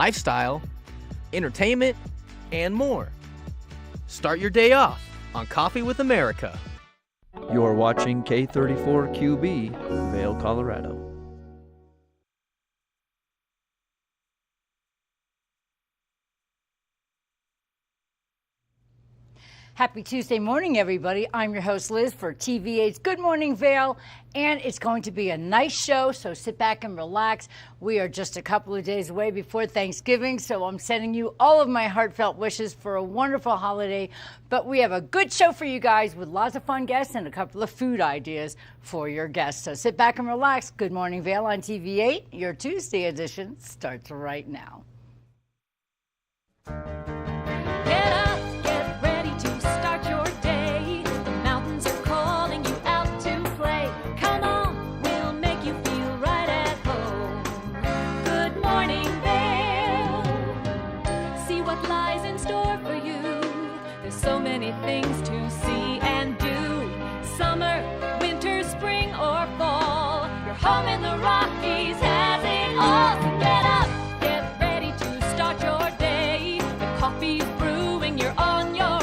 lifestyle, entertainment, and more. Start your day off on Coffee with America. You're watching K34QB, Vail, Colorado. Happy Tuesday morning, everybody. I'm your host, Liz, for TVA8's Good Morning Vail, and it's going to be a nice show, so sit back and relax. We are just a couple of days away before Thanksgiving, so I'm sending you all of my heartfelt wishes for a wonderful holiday, but we have a good show for you guys with lots of fun guests and a couple of food ideas for your guests. So sit back and relax. Good Morning Vail on TVA8. Your Tuesday edition starts right now. Get up. Start your day. The mountains are calling you out to play. Come on, we'll make you feel right at home. Good morning, Vail. See what lies in store for you. There's so many things to see and do. Summer, winter, spring, or fall. Your home in the Rockies has it all. So get up, get ready to start your day. The coffee's brewing, you're on your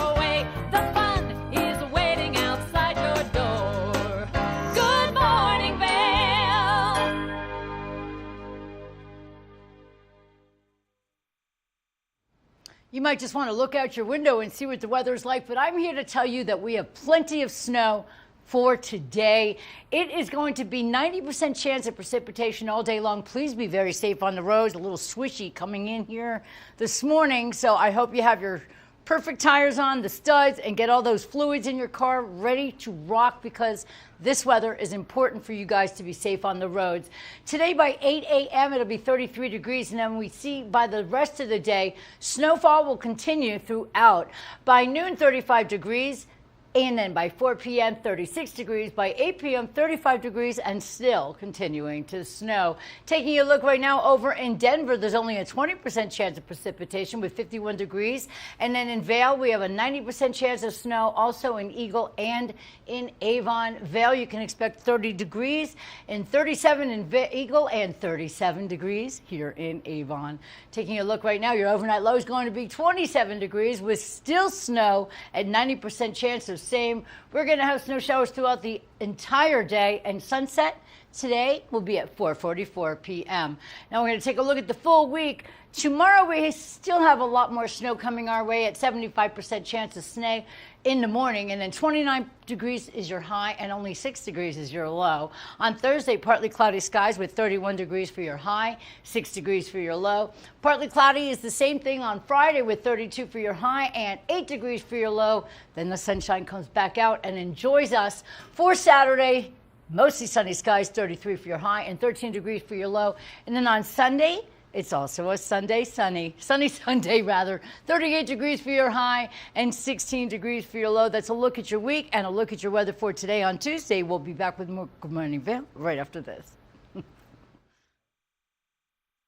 You might just want to look out your window and see what the weather's like, but I'm here to tell you that we have plenty of snow for today. It is going to be 90% chance of precipitation all day long. Please be very safe on the roads. A little swishy coming in here this morning, so I hope you have your perfect tires on, the studs, and get all those fluids in your car ready to rock, because this weather is important for you guys to be safe on the roads. Today by 8 a.m. it'll be 33 degrees, and then we see by the rest of the day, snowfall will continue throughout. By noon, 35 degrees. And then by 4 p.m., 36 degrees. By 8 p.m., 35 degrees, and still continuing to snow. Taking a look right now over in Denver, there's only a 20% chance of precipitation with 51 degrees. And then in Vail, we have a 90% chance of snow, also in Eagle and in Avon. Vail, you can expect 30 degrees, and 37 in Eagle, and 37 degrees here in Avon. Taking a look right now, your overnight low is going to be 27 degrees with still snow at 90% chance of same. We're going to have snow showers throughout the entire day, and sunset today will be at 4:44 p.m. Now we're going to take a look at the full week. Tomorrow we still have a lot more snow coming our way at 75% chance of snow in the morning, and then 29 degrees is your high and only 6 degrees is your low. On Thursday, partly cloudy skies with 31 degrees for your high, 6 degrees for your low. Partly cloudy is the same thing on Friday with 32 for your high and 8 degrees for your low. Then the sunshine comes back out and enjoys us for Saturday. Mostly sunny skies, 33 for your high and 13 degrees for your low. And then on Sunday, it's also a sunny Sunday, 38 degrees for your high and 16 degrees for your low. That's a look at your week and a look at your weather for today. On Tuesday, we'll be back with more Good Morning Vail right after this.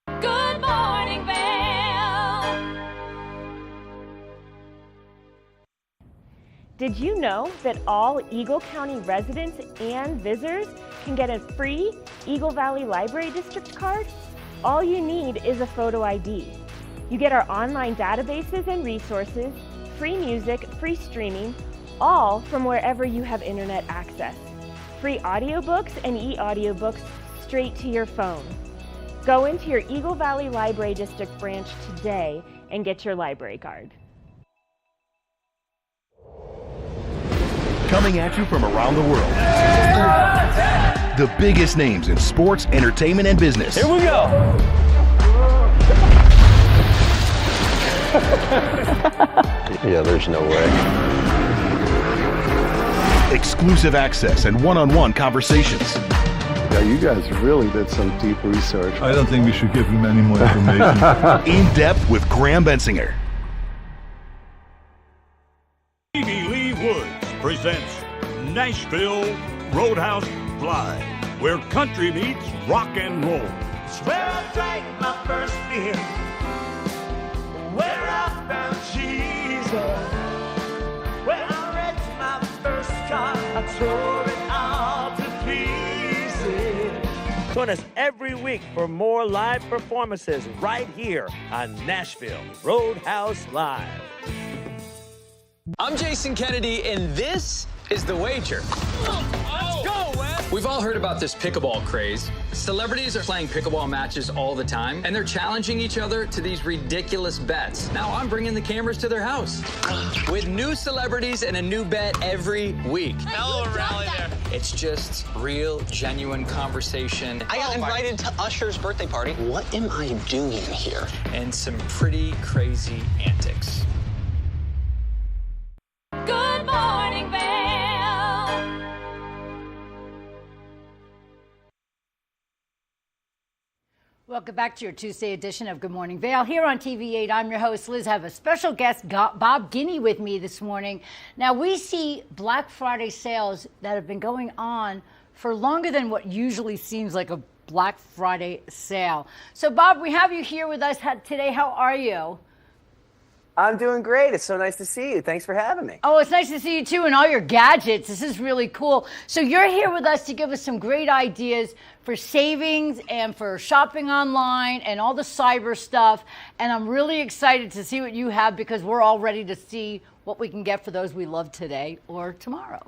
Good Morning Vail. Did you know that all Eagle County residents and visitors can get a free Eagle Valley Library District card? All you need is a photo ID. You get our online databases and resources, free music, free streaming, all from wherever you have internet access. Free audiobooks and e-audiobooks straight to your phone. Go into your Eagle Valley Library District branch today and get your library card. Coming at you from around the world. The biggest names in sports, entertainment, and business. Here we go. Yeah, there's no way. Exclusive access and one-on-one conversations. Yeah, you guys really did some deep research. I don't think we should give him any more information. In depth with Graham Bensinger. Stevie Lee Woods presents Nashville Roadhouse Live, where country meets rock and roll. It's where I drank my first beer, where I found Jesus, where I wrecked my first car, I tore it all to pieces. Join us every week for more live performances right here on Nashville Roadhouse Live. I'm Jason Kennedy, and this is The Wager. Let's go, Wes! We've all heard about this pickleball craze. Celebrities are playing pickleball matches all the time, and they're challenging each other to these ridiculous bets. Now I'm bringing the cameras to their house with new celebrities and a new bet every week. Hell of a rally there. It's just real, genuine conversation. I got invited to Usher's birthday party. What am I doing here? And some pretty crazy antics. Good morning, Vail. Welcome back to your Tuesday edition of Good Morning Vail. Here on TV8, I'm your host, Liz. I have a special guest, Bob Guiney, with me this morning. Now, we see Black Friday sales that have been going on for longer than what usually seems like a Black Friday sale. So, Bob, we have you here with us today. How are you? I'm doing great. It's so nice to see you. Thanks for having me. Oh, it's nice to see you too, and all your gadgets. This is really cool. So you're here with us to give us some great ideas for savings and for shopping online and all the cyber stuff. And I'm really excited to see what you have because we're all ready to see what we can get for those we love today or tomorrow.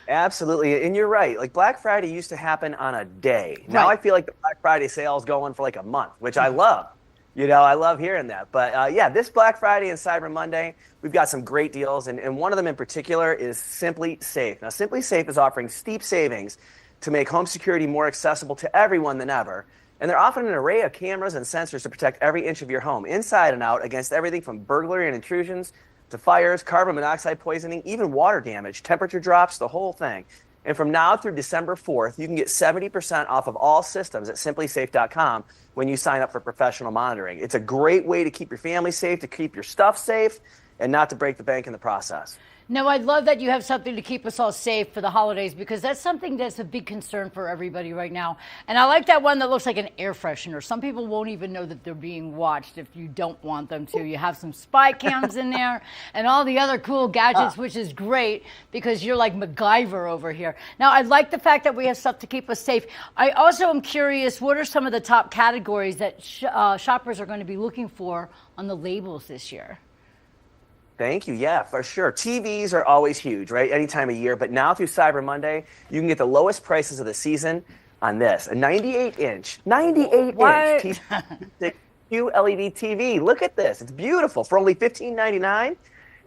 Absolutely. And you're right. Like Black Friday used to happen on a day. Now I feel like the Black Friday sale is going for like a month, which I love. You know, I love hearing that. But yeah, this Black Friday and Cyber Monday, we've got some great deals. And one of them in particular is Simply Safe. Now, Simply Safe is offering steep savings to make home security more accessible to everyone than ever. And they're offering an array of cameras and sensors to protect every inch of your home, inside and out, against everything from burglary and intrusions to fires, carbon monoxide poisoning, even water damage, temperature drops, the whole thing. And from now through December 4th, you can get 70% off of all systems at simplysafe.com when you sign up for professional monitoring. It's a great way to keep your family safe, to keep your stuff safe, and not to break the bank in the process. No, I love that you have something to keep us all safe for the holidays because that's something that's a big concern for everybody right now. And I like that one that looks like an air freshener. Some people won't even know that they're being watched if you don't want them to. You have some spy cams in there and all the other cool gadgets, which is great because you're like MacGyver over here. Now, I like the fact that we have stuff to keep us safe. I also am curious, what are some of the top categories that shoppers are going to be looking for on the labels this year? Thank you. Yeah, for sure. TVs are always huge, right? Any time of year. But now through Cyber Monday, you can get the lowest prices of the season on this. A 98-inch QLED TV. Look at this. It's beautiful for only $15.99.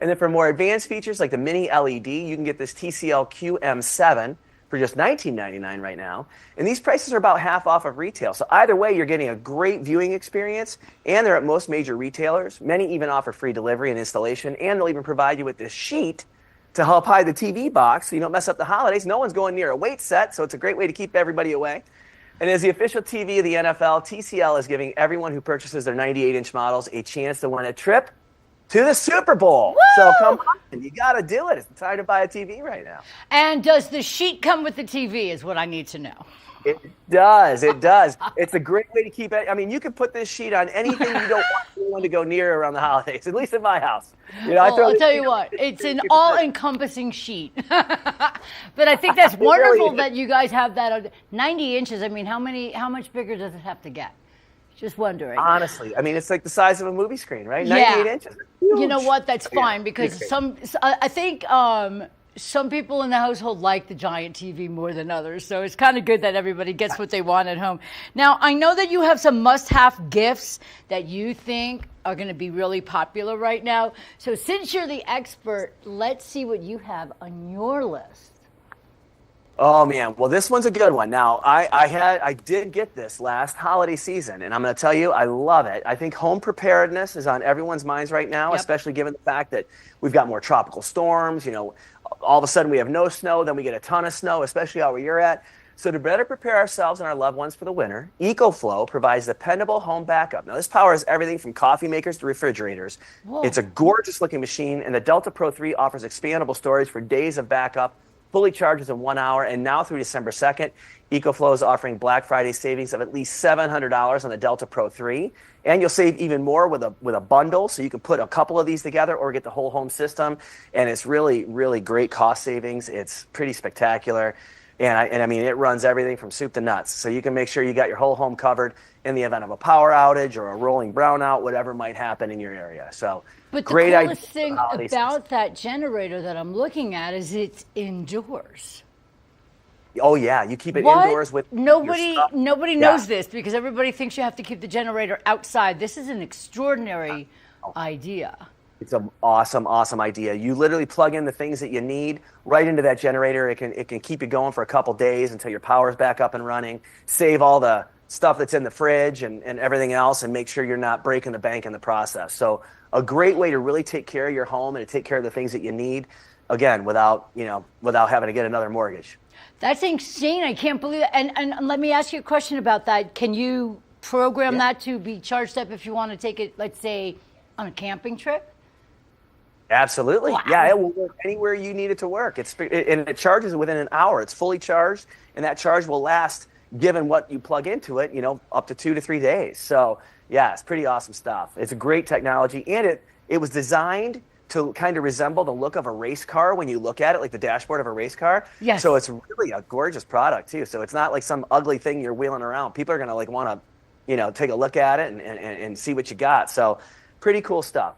And then for more advanced features like the mini LED, you can get this TCL QM7 for just $19.99 right now. And these prices are about half off of retail. So either way, you're getting a great viewing experience, and they're at most major retailers. Many even offer free delivery and installation, and they'll even provide you with this sheet to help hide the TV box so you don't mess up the holidays. No one's going near a weight set, so it's a great way to keep everybody away. And as the official TV of the NFL, TCL is giving everyone who purchases their 98-inch models a chance to win a trip to the Super Bowl. Woo! So come on, you got to do it. It's time to buy a TV right now. And does the sheet come with the TV is what I need to know. It does. It does. It's a great way to keep it. I mean, you can put this sheet on anything you don't want anyone to go near around the holidays, at least in my house. You know, I'll tell you what, it's an all-encompassing sheet. But I think that's wonderful that you guys have that 90 inches. I mean, how much bigger does it have to get? Just wondering. Honestly, I mean, it's like the size of a movie screen, right? 98 inches. You know what? That's fine because I think some people in the household like the giant TV more than others. So it's kind of good that everybody gets what they want at home. Now, I know that you have some must-have gifts that you think are going to be really popular right now. So since you're the expert, let's see what you have on your list. Oh man, well this one's a good one. Now I did get this last holiday season, and I'm going to tell you I love it. I think home preparedness is on everyone's minds right now, especially given the fact that we've got more tropical storms. You know, all of a sudden we have no snow, then we get a ton of snow, especially out where you're at. So to better prepare ourselves and our loved ones for the winter, EcoFlow provides dependable home backup. Now this powers everything from coffee makers to refrigerators. Whoa. It's a gorgeous looking machine, and the Delta Pro 3 offers expandable storage for days of backup. Fully charges in 1 hour, and now through December 2nd, EcoFlow is offering Black Friday savings of at least $700 on the Delta Pro 3, and you'll save even more with a bundle, so you can put a couple of these together or get the whole home system, and it's really, really great cost savings. It's pretty spectacular. And I mean, it runs everything from soup to nuts. So you can make sure you got your whole home covered in the event of a power outage or a rolling brownout, whatever might happen in your area. So but great the idea. coolest thing about that generator that I'm looking at is it's indoors. Oh yeah, you keep it indoors with nobody knows this because everybody thinks you have to keep the generator outside. This is an extraordinary idea. It's an awesome idea. You literally plug in the things that you need right into that generator. It can keep you going for a couple days until your power's back up and running. Save all the stuff that's in the fridge and everything else, and make sure you're not breaking the bank in the process. So a great way to really take care of your home and to take care of the things that you need, again, without having to get another mortgage. That's insane. I can't believe it. And let me ask you a question about that. Can you program that to be charged up if you want to take it, let's say, on a camping trip? Absolutely. Wow. Yeah, it will work anywhere you need it to work. And it charges within an hour. It's fully charged, and that charge will last, given what you plug into it, up to 2 to 3 days. So, yeah, it's pretty awesome stuff. It's a great technology, and it was designed to kind of resemble the look of a race car when you look at it, like the dashboard of a race car. Yes. So it's really a gorgeous product, too. So it's not like some ugly thing you're wheeling around. People are going to want to, take a look at it and see what you got. So pretty cool stuff.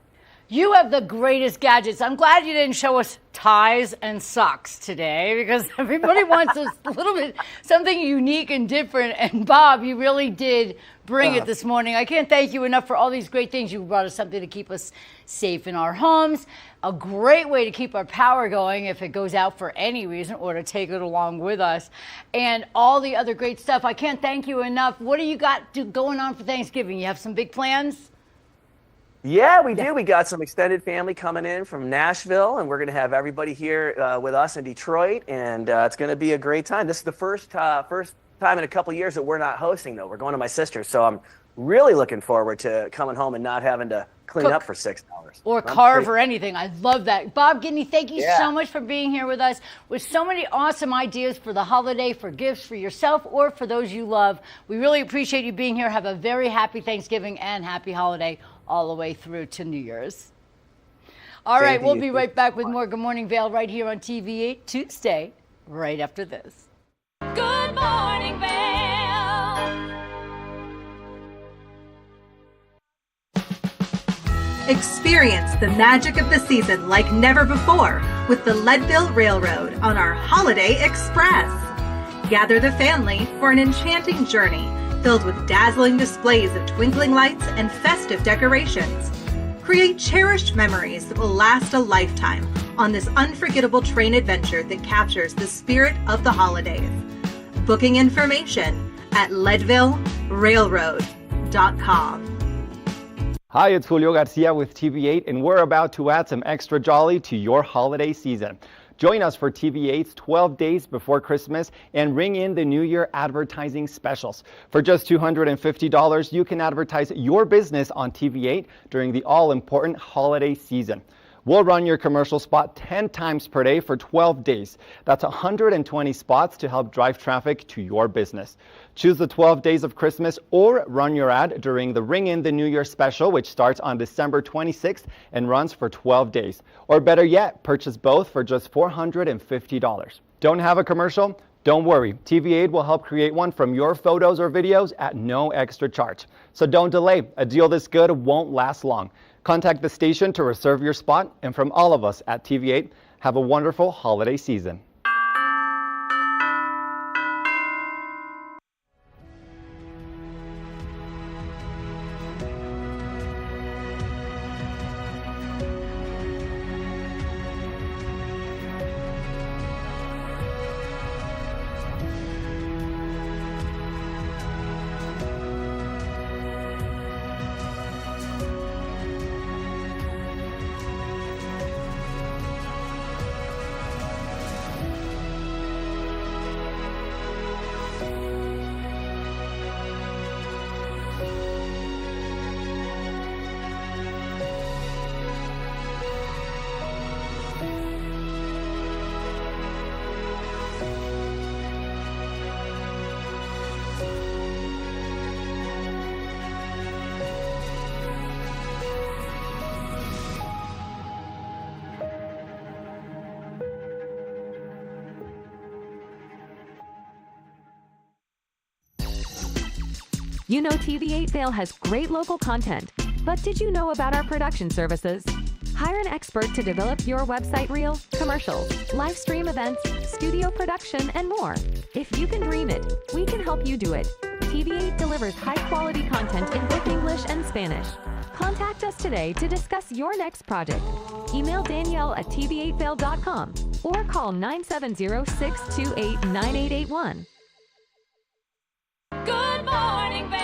You have the greatest gadgets. I'm glad you didn't show us ties and socks today because everybody wants a little bit something unique and different. And Bob, you really did bring it this morning. I can't thank you enough for all these great things. You brought us something to keep us safe in our homes, a great way to keep our power going if it goes out for any reason, or to take it along with us, and all the other great stuff. I can't thank you enough. What do you got going on for Thanksgiving? You have some big plans? Yeah, we do. We got some extended family coming in from Nashville, and we're going to have everybody here with us in Detroit, and it's going to be a great time. This is the first time in a couple years that we're not hosting, though. We're going to my sister's, so I'm really looking forward to coming home and not having to clean up for 6 hours. Or carve or anything. I love that. Bob Gidney, thank you so much for being here with us with so many awesome ideas for the holiday, for gifts for yourself or for those you love. We really appreciate you being here. Have a very happy Thanksgiving and happy holiday all the way through to New Year's. All right, we'll be right back with more Good Morning Vail right here on TV8 Tuesday, right after this. Good morning, Vail. Experience the magic of the season like never before with the Leadville Railroad on our Holiday Express. Gather the family for an enchanting journey filled with dazzling displays of twinkling lights and festive decorations. Create cherished memories that will last a lifetime on this unforgettable train adventure that captures the spirit of the holidays. Booking information at leadvillerailroad.com. Hi, it's Julio Garcia with TV8, and we're about to add some extra jolly to your holiday season. Join us for TV8's 12 Days Before Christmas and ring in the New Year advertising specials. For just $250, you can advertise your business on TV8 during the all-important holiday season. We'll run your commercial spot 10 times per day for 12 days. That's 120 spots to help drive traffic to your business. Choose the 12 Days of Christmas or run your ad during the Ring in the New Year special, which starts on December 26th and runs for 12 days. Or better yet, purchase both for just $450. Don't have a commercial? Don't worry, TV8 will help create one from your photos or videos at no extra charge. So don't delay. A deal this good won't last long. Contact the station to reserve your spot, and from all of us at TV8, have a wonderful holiday season. You know TV8 Vail has great local content, but did you know about our production services? Hire an expert to develop your website reel, commercials, live stream events, studio production, and more. If you can dream it, we can help you do it. TV8 delivers high-quality content in both English and Spanish. Contact us today to discuss your next project. Email Danielle at tv8vail.com or call 970-628-9881. Good morning, Vail.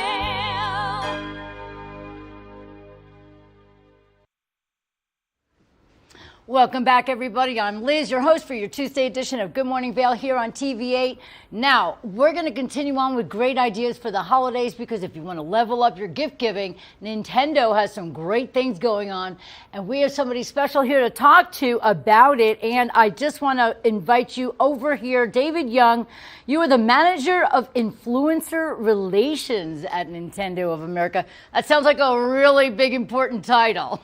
Welcome back, everybody. I'm Liz, your host for your Tuesday edition of Good Morning Vail here on TV8. Now, we're going to continue on with great ideas for the holidays because if you want to level up your gift giving, Nintendo has some great things going on. And we have somebody special here to talk to about it. And I just want to invite you over here. David Young, you are the manager of influencer relations at Nintendo of America. That sounds like a really big, important title.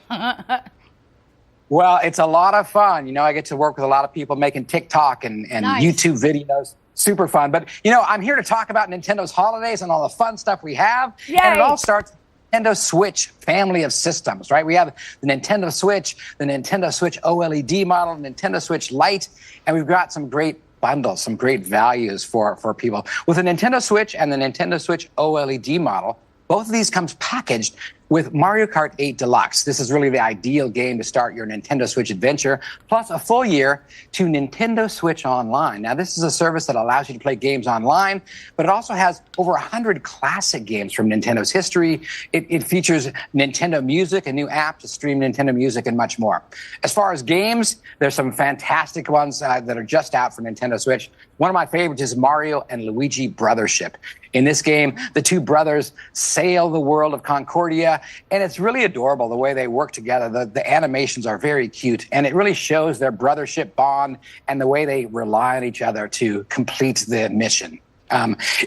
Well, it's a lot of fun. You know, I get to work with a lot of people making TikTok and Nice. YouTube videos. Super fun. But, you know, I'm here to talk about Nintendo's holidays and all the fun stuff we have. Yay. And it all starts with the Nintendo Switch family of systems, right? We have the Nintendo Switch OLED model, Nintendo Switch Lite, and we've got some great bundles, some great values for people. With the Nintendo Switch and the Nintendo Switch OLED model, both of these comes packaged with Mario Kart 8 Deluxe. This is really the ideal game to start your Nintendo Switch adventure, plus a full year to Nintendo Switch Online. Now, this is a service that allows you to play games online, but it also has over 100 classic games from Nintendo's history. It features Nintendo Music, a new app to stream Nintendo Music, and much more. As far as games, there's some fantastic ones that are just out for Nintendo Switch. One of my favorites is Mario and Luigi Brothership. In this game, the two brothers sail the world of Concordia, and it's really adorable the way they work together. The animations are very cute, and it really shows their brothership bond and the way they rely on each other to complete the mission.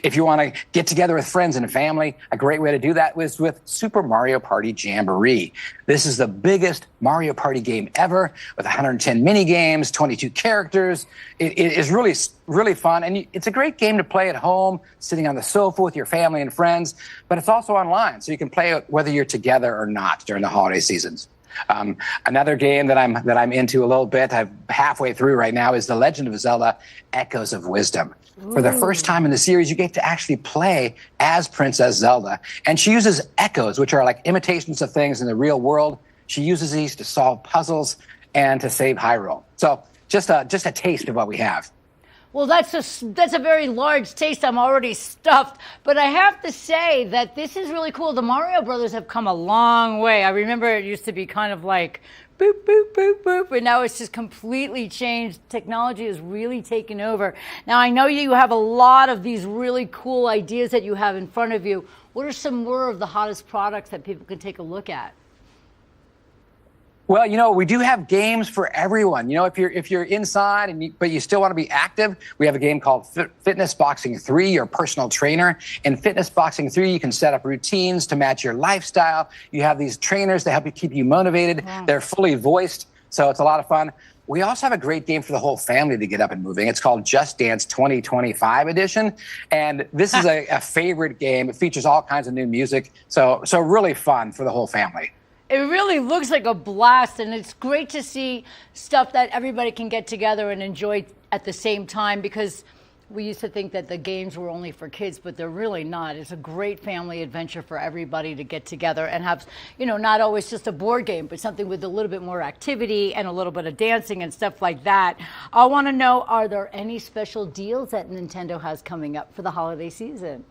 If you want to get together with friends and family, a great way to do that was with Super Mario Party Jamboree. This is the biggest Mario Party game ever with 110 mini games, 22 characters. It is really, really fun. And it's a great game to play at home, sitting on the sofa with your family and friends, but it's also online. So you can play it whether you're together or not during the holiday seasons. Another game that I'm into a little bit, I'm halfway through right now, is The Legend of Zelda: Echoes of Wisdom. Ooh. For the first time in the series, you get to actually play as Princess Zelda, and she uses echoes, which are like imitations of things in the real world. She uses these to solve puzzles and to save Hyrule. So just a taste of what we have. Well, that's a very large taste. I'm already stuffed. But I have to say that this is really cool. The Mario Brothers have come a long way. I remember it used to be kind of like boop, boop, boop, boop, and now it's just completely changed. Technology has really taken over. Now, I know you have a lot of these really cool ideas that you have in front of you. What are some more of the hottest products that people can take a look at? Well, you know, we do have games for everyone. You know, if you're inside but you still want to be active, we have a game called Fitness Boxing 3, your personal trainer. In Fitness Boxing 3, you can set up routines to match your lifestyle. You have these trainers that help you keep you motivated. Wow. They're fully voiced, so it's a lot of fun. We also have a great game for the whole family to get up and moving. It's called Just Dance 2025 edition, and this is a favorite game. It features all kinds of new music, so really fun for the whole family. It really looks like a blast, and it's great to see stuff that everybody can get together and enjoy at the same time, because we used to think that the games were only for kids, but they're really not. It's a great family adventure for everybody to get together and have, you know, not always just a board game, but something with a little bit more activity and a little bit of dancing and stuff like that. I want to know, are there any special deals that Nintendo has coming up for the holiday season?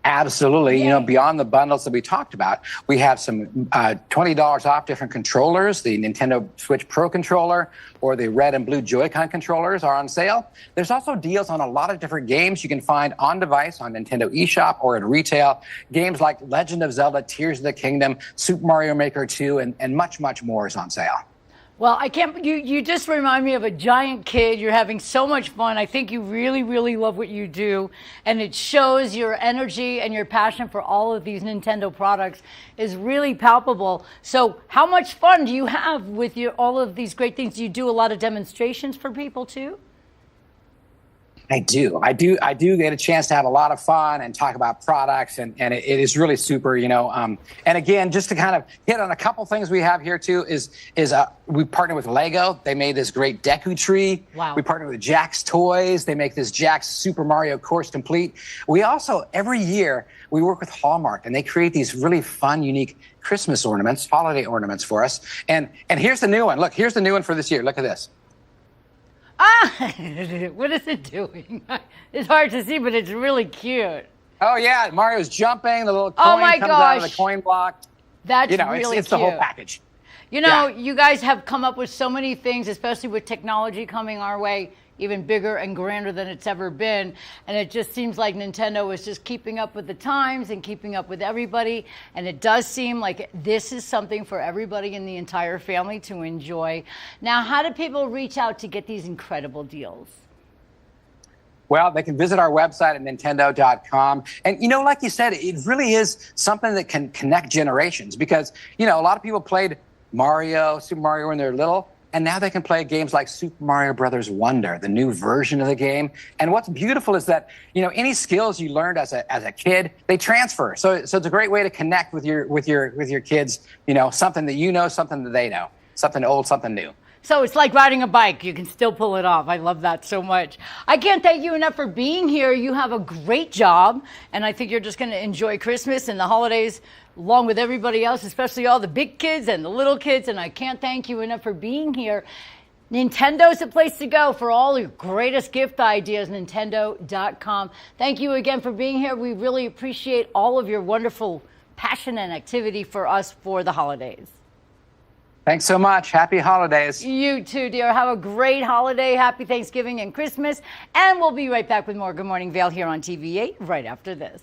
Absolutely. Yay. You know, beyond the bundles that we talked about, we have some $20 off different controllers. The Nintendo Switch Pro controller or the red and blue Joy-Con controllers are on sale. There's also deals on a lot of different games you can find on device on Nintendo eShop or at retail. Games like Legend of Zelda, Tears of the Kingdom, Super Mario Maker 2, and much, much more is on sale. Well, you just remind me of a giant kid. You're having so much fun. I think you really, really love what you do. And it shows your energy and your passion for all of these Nintendo products is really palpable. So how much fun do you have with all of these great things? Do you do a lot of demonstrations for people too? I do get a chance to have a lot of fun and talk about products, and it is really super, you know. And again, just to kind of hit on a couple things we have here too is we partner with Lego. They made this great Deku tree. Wow. We partner with Jack's Toys. They make this Jack's Super Mario Course Complete. We also, every year, we work with Hallmark, and they create these really fun, unique Christmas ornaments, holiday ornaments for us. And here's the new one. Look, here's the new one for this year. Look at this. Ah, what is it doing? It's hard to see, but it's really cute. Oh yeah, Mario's jumping. The little coin comes out of the coin block. That's really it's cute. the whole package. You know, you guys have come up with so many things, especially with technology coming our way, even bigger and grander than it's ever been. And it just seems like Nintendo is just keeping up with the times and keeping up with everybody. And it does seem like this is something for everybody in the entire family to enjoy. Now, how do people reach out to get these incredible deals? Well, they can visit our website at Nintendo.com. And, you know, like you said, it really is something that can connect generations because, you know, a lot of people played Super Mario when they're little. And now they can play games like Super Mario Brothers Wonder, the new version of the game. And what's beautiful is that, you know, any skills you learned as a kid, they transfer. So it's a great way to connect with your kids, you know, something that you know, something that they know, something old, something new. So it's like riding a bike. You can still pull it off. I love that so much. I can't thank you enough for being here. You have a great job, and I think you're just going to enjoy Christmas and the holidays along with everybody else, especially all the big kids and the little kids, and I can't thank you enough for being here. Nintendo's the place to go for all your greatest gift ideas, Nintendo.com. Thank you again for being here. We really appreciate all of your wonderful passion and activity for us for the holidays. Thanks so much. Happy holidays. You too, dear. Have a great holiday. Happy Thanksgiving and Christmas. And we'll be right back with more Good Morning Vail here on TV8 right after this.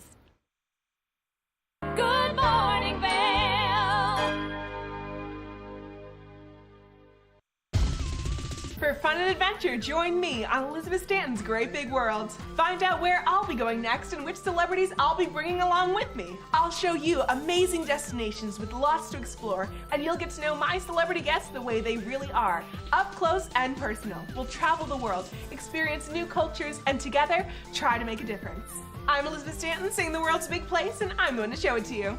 Good morning, Vail. For fun and adventure, join me on Elizabeth Stanton's Great Big World. Find out where I'll be going next and which celebrities I'll be bringing along with me. I'll show you amazing destinations with lots to explore, and you'll get to know my celebrity guests the way they really are, up close and personal. We'll travel the world, experience new cultures, and together, try to make a difference. I'm Elizabeth Stanton, saying the world's a big place, and I'm going to show it to you.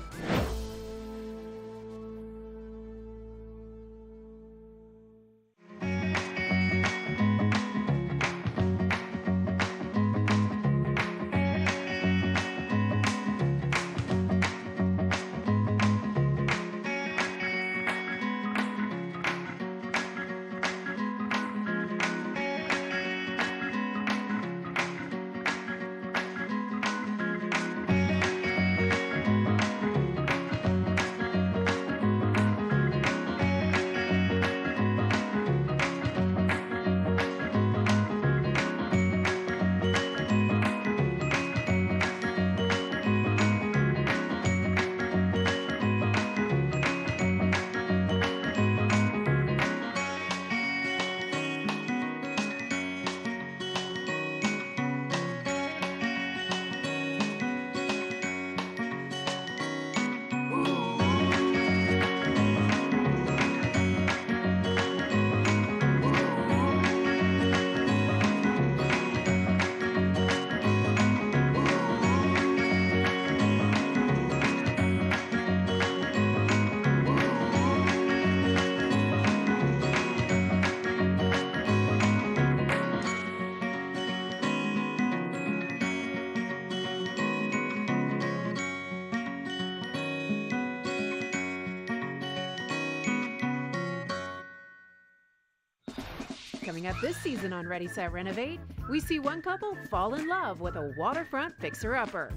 Coming up this season on Ready, Set, Renovate, we see one couple fall in love with a waterfront fixer-upper.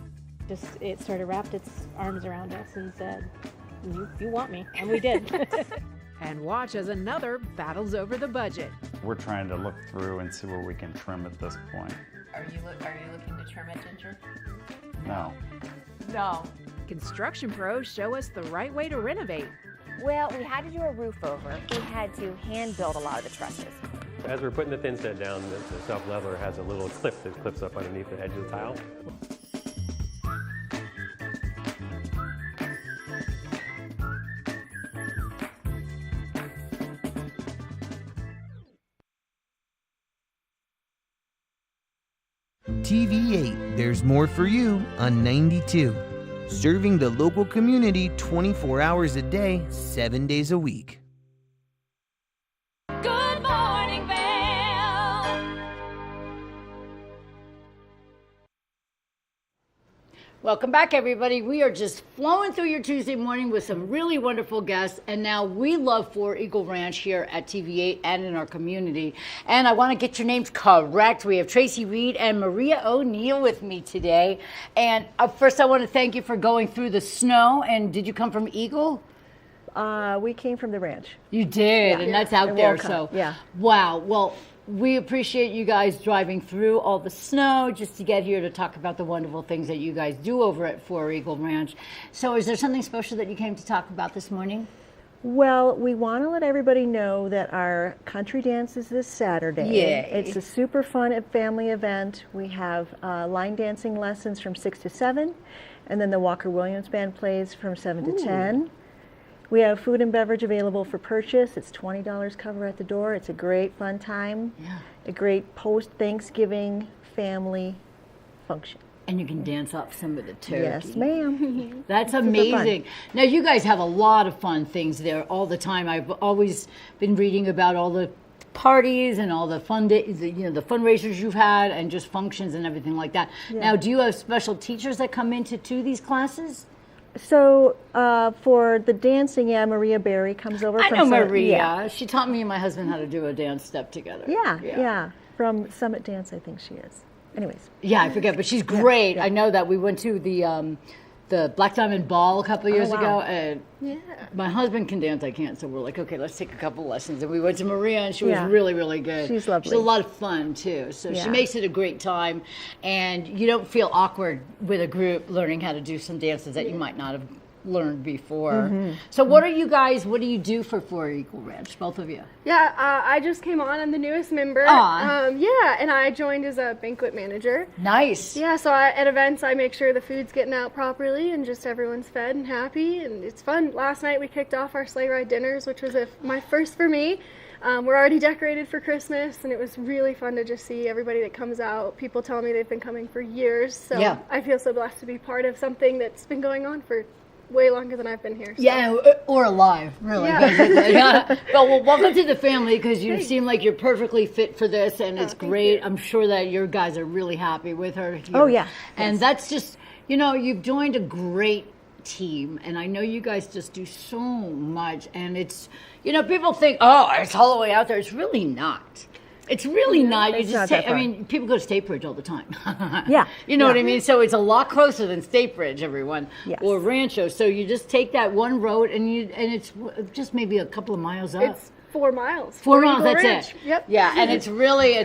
It sort of wrapped its arms around us and said, you want me, and we did. And watch as another battles over the budget. We're trying to look through and see where we can trim at this point. Are you looking to trim it, Ginger? No. No. Construction pros show us the right way to renovate. Well, we had to do a roof over. We had to hand build a lot of the trusses. As we're putting the thin set down, the self-leveler has a little clip that clips up underneath the edge of the tile. TV8, there's more for you on 92. Serving the local community 24 hours a day, 7 days a week. Good morning, Vail. Welcome back, everybody. We are just flowing through your Tuesday morning with some really wonderful guests. And now we love For Eagle Ranch here at TV8 and in our community. And I want to get your names correct. We have Tracy Reed and Maria O'Neill with me today. And first, I want to thank you for going through the snow. And did you come from Eagle? We came from the ranch. You did, Yeah. and that's out And there. Walcott, So, yeah. Wow. Well, we appreciate you guys driving through all the snow just to get here to talk about the wonderful things that you guys do over at Four Eagle Ranch. So is there something special that you came to talk about this morning? Well, we want to let everybody know that our country dance is this Saturday. Yay. It's a super fun family event. We have line dancing lessons from 6 to 7, and then the Walker Williams Band plays from 7 to 10. We have food and beverage available for purchase. It's $20 cover at the door. It's a great fun time. Yeah. A great post-Thanksgiving family function. And you can dance off some of the turkey. Yes, ma'am. That's Super fun. amazing. Now, you guys have a lot of fun things there all the time. I've always been reading about all the parties and all the fun days, the fundraisers you've had and just functions and everything like that. Yeah. Now, do you have special teachers that come into these classes? So for the dancing, Maria Berry comes over. I from know Summit- Maria. Yeah. She taught me and my husband how to do a dance step together. Yeah. From Summit Dance, I think she is. Anyways. Yeah, I forget, but she's great. I know that we went to the Black Diamond Ball a couple of years ago, and my husband can dance, I can't, so we're like, okay, let's take a couple lessons. And we went to Maria, and she was really, really good. She's lovely. She's a lot of fun, too. So she makes it a great time, and you don't feel awkward with a group learning how to do some dances that you might not have learned before. Mhm. So what do you do for Four Eagle Ranch, both of you? Yeah, I just came on. I'm the newest member. Aw. And I joined as a banquet manager. Nice. Yeah, so at events, I make sure the food's getting out properly and just everyone's fed and happy, and it's fun. Last night we kicked off our sleigh ride dinners, which was my first for me. We're already decorated for Christmas, and it was really fun to just see everybody that comes out. People tell me they've been coming for years, so Yeah. I feel so blessed to be part of something that's been going on for way longer than I've been here. So. Yeah, or alive, really. Yeah. Well, welcome to the family, because you Thanks. seem like you're perfectly fit for this, and it's great. I'm sure that your guys are really happy with her here. Oh, yeah. And Yes. that's just, you've joined a great team, and I know you guys just do so much, and it's, people think, oh, it's all the way out there. It's really not. It's really not. You It's just not that far. people go to State Bridge all the time. Yeah. You know what I Yeah. mean? So it's a lot closer than State Bridge, everyone, Yes. or Rancho. So you just take that one road, and it's just maybe a couple of miles up. It's 4 miles. 4 Four miles, Eagle that's Ranch. it. Yep. Yeah, and it's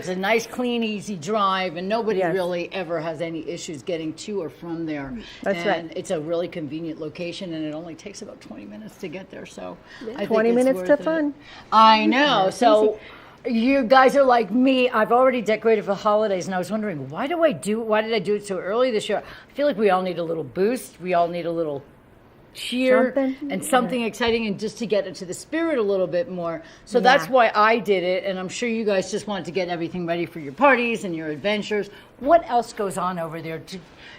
a nice, clean, easy drive, and nobody really ever has any issues getting to or from there. That's and right. It's a really convenient location, and it only takes about 20 minutes to get there. So I think 20 it's minutes worth to it. fun. I know. That's So you guys are like me. I've already decorated for the holidays, and I was wondering, why did I do it so early this year? I feel like we all need a little boost. We all need a little cheer and something exciting, and just to get into the spirit a little bit more. So that's why I did it, and I'm sure you guys just wanted to get everything ready for your parties and your adventures. What else goes on over there?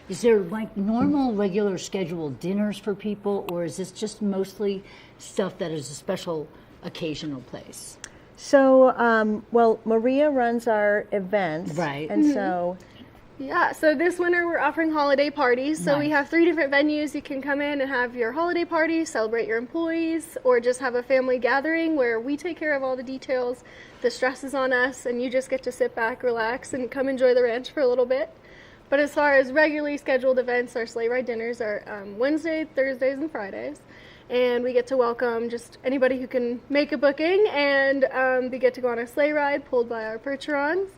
Is there like normal, regular scheduled dinners for people, or is this just mostly stuff that is a special occasional place? So, Maria runs our events. Right. And Mhm. so Yeah, so this winter we're offering holiday parties. So we Nice. have 3 different venues. You can come in and have your holiday party, celebrate your employees, or just have a family gathering where we take care of all the details. The stress is on us, and you just get to sit back, relax, and come enjoy the ranch for a little bit. But as far as regularly scheduled events, our sleigh ride dinners are Wednesday, Thursdays, and Fridays. And we get to welcome just anybody who can make a booking, and they get to go on a sleigh ride pulled by our percherons.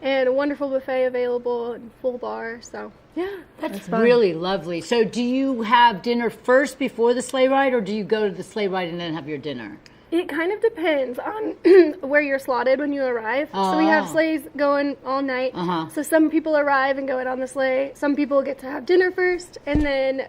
And a wonderful buffet available and full bar. So, yeah. That's really lovely. So do you have dinner first before the sleigh ride, or do you go to the sleigh ride and then have your dinner? It kind of depends on where you're slotted when you arrive. So we have Oh. sleighs going all night. Uh-huh. So some people arrive and go out on the sleigh. Some people get to have dinner first, and then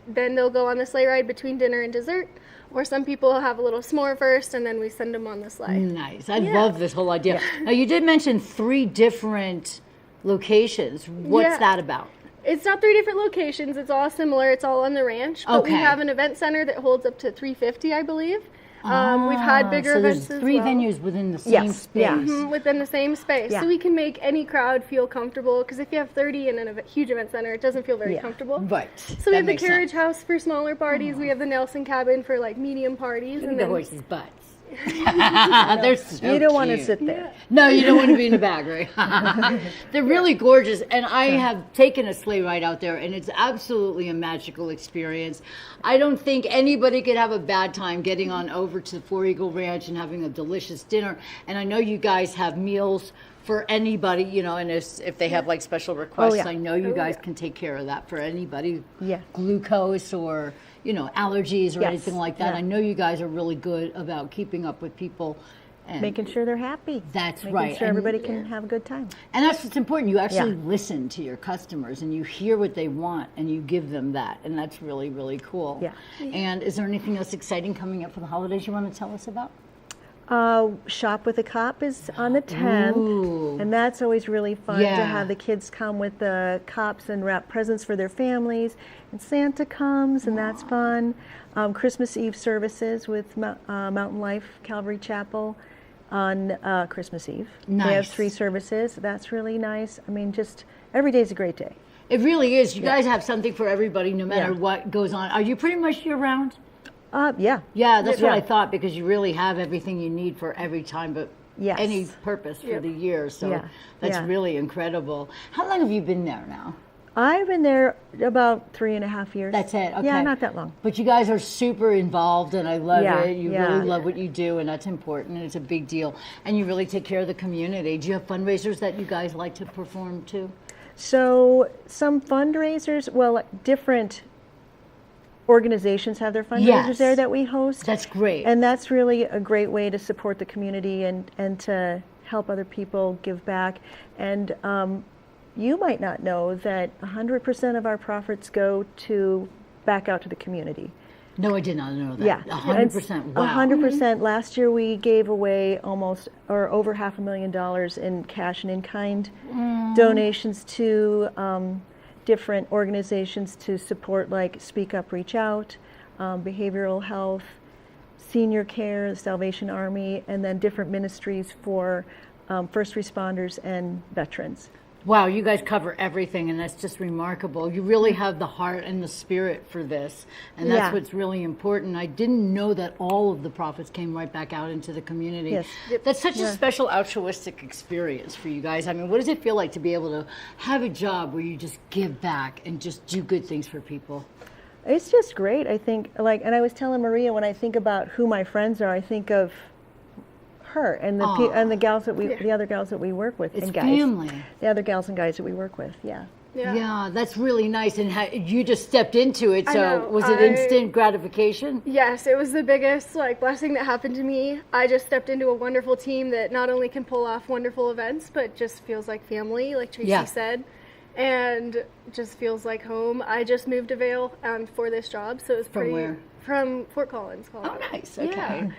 they'll go on the sleigh ride between dinner and dessert. Or some people have a little s'more first, and then we send them on the sleigh. Nice. I love this whole idea. Now, you did mention 3 different locations. What's that about? It's not 3 different locations. It's all similar. It's all on the ranch. But we have an event center that holds up to 350, I believe. We've had bigger events there's as 3 well. venues within the same space. Yeah, within the same space. Yeah. So we can make any crowd feel comfortable. Because if you have 30 in a huge event center, it doesn't feel very comfortable. Right. So we have the carriage house for smaller parties. We have the Nelson cabin for like medium parties. Look and at the then horses' butts. They're so You don't want to cute. sit there. No, you don't want to be in a bag, right? They're really gorgeous, and I have taken a sleigh ride out there, and it's absolutely a magical experience. I don't think anybody could have a bad time getting on over to the Four Eagle Ranch and having a delicious dinner. And I know you guys have meals for anybody, you know, and if they have like special requests, I know you guys can take care of that for anybody. Yeah. Glucose or, you know, allergies or Yes. anything like that. Yeah. I know you guys are really good about keeping up with people. And Making sure they're happy. That's Making right. sure And- everybody can have a good time. And that's what's important. You actually Yeah. listen to your customers and you hear what they want and you give them that. And that's really, really cool. Yeah. And is there anything else exciting coming up for the holidays you want to tell us about? Shop with a Cop is on the 10th, Ooh. and that's always really fun Yeah. to have the kids come with the cops and wrap presents for their families. And Santa comes, and that's fun. Christmas Eve services with Mountain Life Calvary Chapel on Christmas Eve. They have Nice. 3 services. That's really nice. I mean, just every day's a great day. It really is. You Yeah. guys have something for everybody no matter Yeah. what goes on. Are you pretty much year round? Yeah. Yeah, that's what Yeah. I thought because you really have everything you need for every time, but Yes. any purpose for the year. So Yeah. that's Yeah. really incredible. How long have you been there now? I've been there about 3.5 years. That's it. Okay. Yeah, not that long. But you guys are super involved, and I love Yeah, it. You yeah. really love what you do, and that's important, and it's a big deal. And you really take care of the community. Do you have fundraisers that you guys like to perform too? So some fundraisers, well, different organizations have their fundraisers Yes. there that we host. That's great. And that's really a great way to support the community and to help other people give back. And you might not know that 100% of our profits go back out to the community. No, I did not know that. Yeah, 100%. Wow. 100%. Last year we gave away almost or over $500,000 in cash and in-kind donations to different organizations to support, like Speak Up, Reach Out, behavioral health, senior care, the Salvation Army, and then different ministries for first responders and veterans. Wow, you guys cover everything, and that's just remarkable. You really have the heart and the spirit for this, and that's Yeah. what's really important. I didn't know that all of the profits came right back out into the community. Yes. That's such a Yeah. special altruistic experience for you guys. I mean, what does it feel like to be able to have a job where you just give back and just do good things for people? It's just great. I think, and I was telling Maria, when I think about who my friends are, I think of her and the gals that the other gals that we work with. It's and guys. family. The other gals and guys that we work with. Yeah. Yeah, that's really nice. And you just stepped into it, I so know. was it instant gratification? Yes, it was the biggest blessing that happened to me. I just stepped into a wonderful team that not only can pull off wonderful events, but just feels like family, like Tracy said, and just feels like home. I just moved to Vail for this job, so it was From where? From Fort Collins, Colorado. Oh, nice. Okay.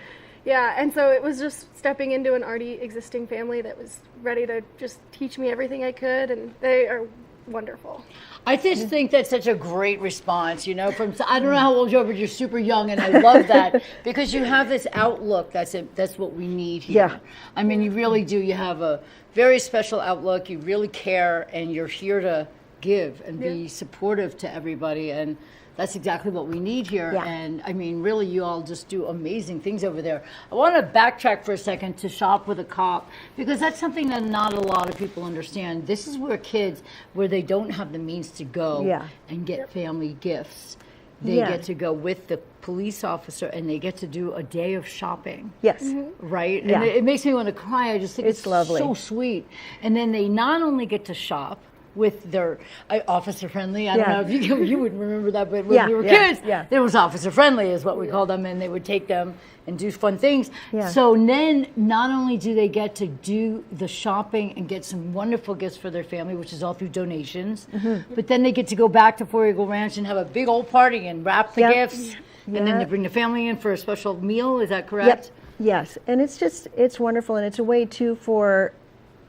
Yeah, and so it was just stepping into an already existing family that was ready to just teach me everything I could, and they are wonderful. I just think that's such a great response, you know, I don't know how old you are, but you're super young, and I love that because you have this outlook. That's what we need here. Yeah. I mean, you really do. You have a very special outlook. You really care, and you're here to give and be supportive to everybody, and that's exactly what we need here. Yeah. And I mean, really, you all just do amazing things over there. I want to backtrack for a second to Shop with a Cop, because that's something that not a lot of people understand. This is where kids, where they don't have the means to go and get family gifts, they get to go with the police officer and they get to do a day of shopping. Yes. Right? Yeah. And it makes me want to cry. I just think it's lovely. so sweet. And then they not only get to shop with their officer friendly. I don't know if you would remember that, but when we were kids, there was officer friendly is what we called them, and they would take them and do fun things. Yeah. So then not only do they get to do the shopping and get some wonderful gifts for their family, which is all through donations, but then they get to go back to Four Eagle Ranch and have a big old party and wrap the gifts, and then they bring the family in for a special meal. Is that correct? Yes, and it's wonderful, and it's a way too for